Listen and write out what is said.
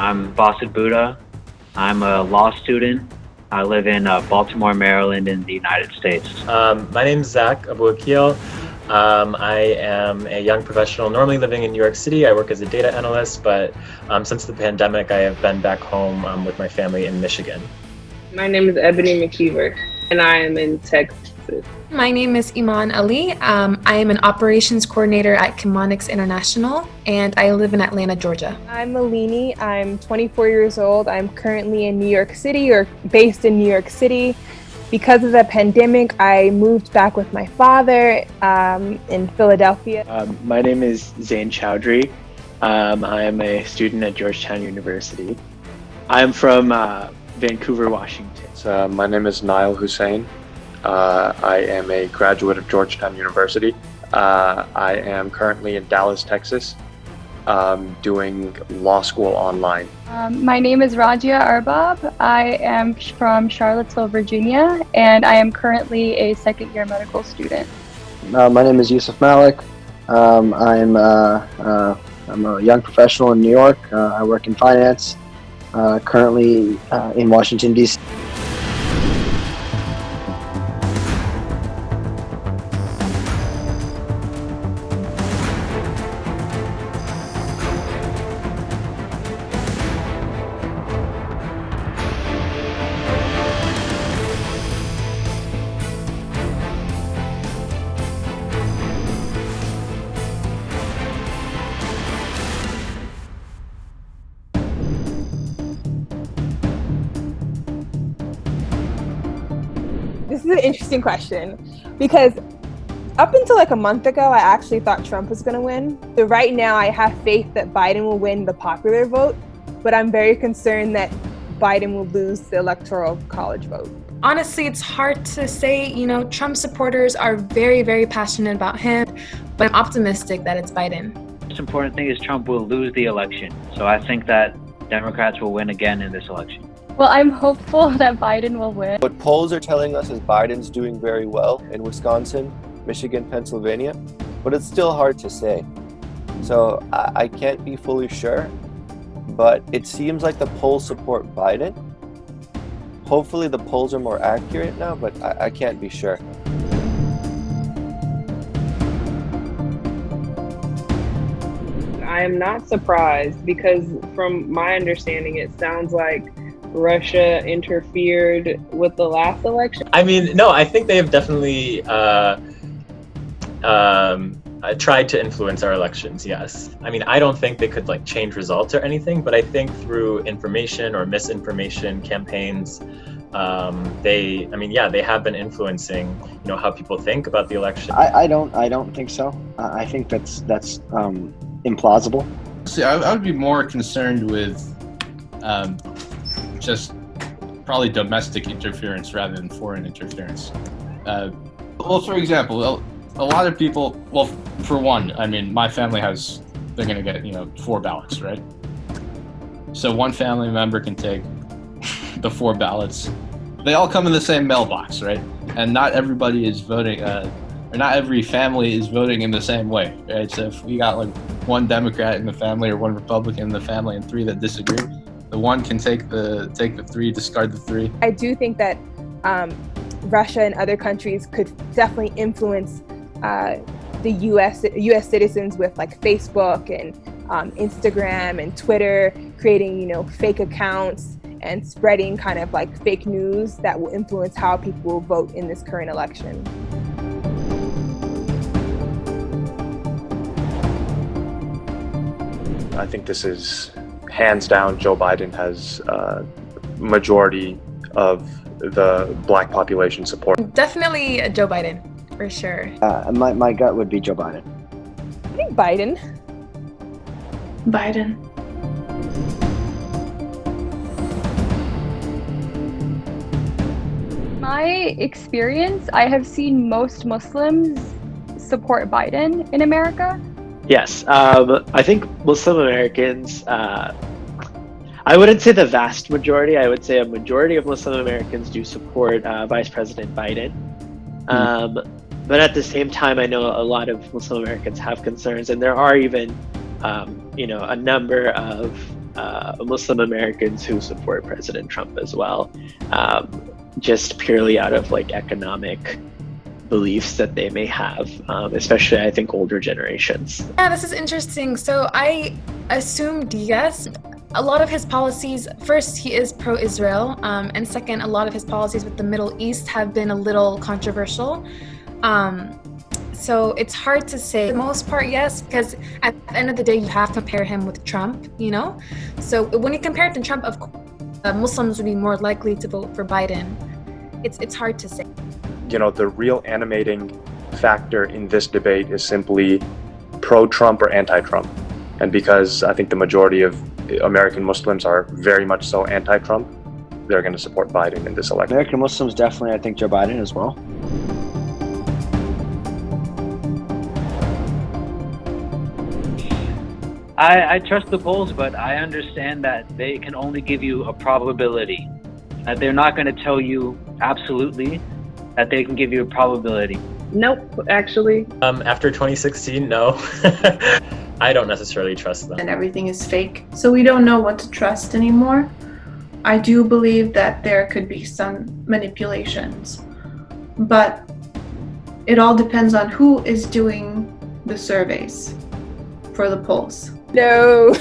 I'm Basit Buddha. I'm a law student. I live in Baltimore, Maryland in the United States. My name is Zach Abuakil. I am a young professional normally living in New York City. I work as a data analyst, but since the pandemic, I have been back home with my family in Michigan. My name is Ebony McKeever, and I am in Texas. My name is Iman Ali. I am an operations coordinator at Chemonics International, and I live in Atlanta, Georgia. I'm Malini. I'm 24 years old. I'm currently in New York City, or based in New York City. Because of the pandemic, I moved back with my father in Philadelphia. My name is Zain Chowdhury. I am a student at Georgetown University. I'm from Vancouver, Washington. My name is Niall Hussain. I am a graduate of Georgetown University. I am currently in Dallas, Texas, doing law school online. My name is Rajia Arbab. I am from Charlottesville, Virginia, and I am currently a second-year medical student. My name is Yusuf Malik. I'm a young professional in New York. I work in finance, currently in Washington, D.C. This is an interesting question because up until like a month ago, I actually thought Trump was going to win. So right now, I have faith that Biden will win the popular vote, but I'm very concerned that Biden will lose the electoral college vote. Honestly, it's hard to say. Trump supporters are very, very passionate about him, but I'm optimistic that it's Biden. The most important thing is Trump will lose the election. So I think that Democrats will win again in this election. Well, I'm hopeful that Biden will win. What polls are telling us is Biden's doing very well in Wisconsin, Michigan, Pennsylvania, but it's still hard to say. So I can't be fully sure, but it seems like the polls support Biden. Hopefully the polls are more accurate now, but I can't be sure. I am not surprised because from my understanding, it sounds like Russia interfered with the last election. I mean, no, I think they have definitely tried to influence our elections, yes. I mean, I don't think they could change results or anything, but I think through information or misinformation campaigns, they have been influencing, how people think about the election. I don't think so. I think that's implausible. See, I would be more concerned with just probably domestic interference rather than foreign interference. Well, for example, a lot of people, well, for one, I mean, my family they're going to get, 4 ballots, right? So one family member can take the 4 ballots. They all come in the same mailbox, right? And not everybody is voting, or not every family is voting in the same way, right? So if we got one Democrat in the family or one Republican in the family and 3 that disagree, the one can take the 3, discard the 3. I do think that Russia and other countries could definitely influence the U.S. citizens with Facebook and Instagram and Twitter, creating fake accounts and spreading kind of fake news that will influence how people will vote in this current election. I think this is hands down. Joe Biden has majority of the black population support. Definitely Joe Biden, for sure. My gut would be Joe Biden. I think Biden. Biden. My experience, I have seen most Muslims support Biden in America. Yes, I think Muslim Americans, I wouldn't say the vast majority, I would say a majority of Muslim Americans do support Vice President Biden. But at the same time, I know a lot of Muslim Americans have concerns, and there are even, a number of Muslim Americans who support President Trump as well, just purely out of like economic beliefs that they may have, especially I think older generations. Yeah, this is interesting. So I assumed yes. A lot of his policies, first, he is pro-Israel, and second, a lot of his policies with the Middle East have been a little controversial. So it's hard to say. For the most part, yes, because at the end of the day, you have to compare him with Trump, you know? So when you compare it to Trump, of course, Muslims would be more likely to vote for Biden. It's hard to say. You know, the real animating factor in this debate is simply pro-Trump or anti-Trump. And because I think the majority of American Muslims are very much so anti-Trump, they're going to support Biden in this election. American Muslims definitely, I think, Joe Biden as well. I trust the polls, but I understand that they can only give you a probability. That they're not going to tell you absolutely, that they can give you a probability. Nope, actually. After 2016, no. I don't necessarily trust them. And everything is fake. So we don't know what to trust anymore. I do believe that there could be some manipulations, but it all depends on who is doing the surveys for the polls. No,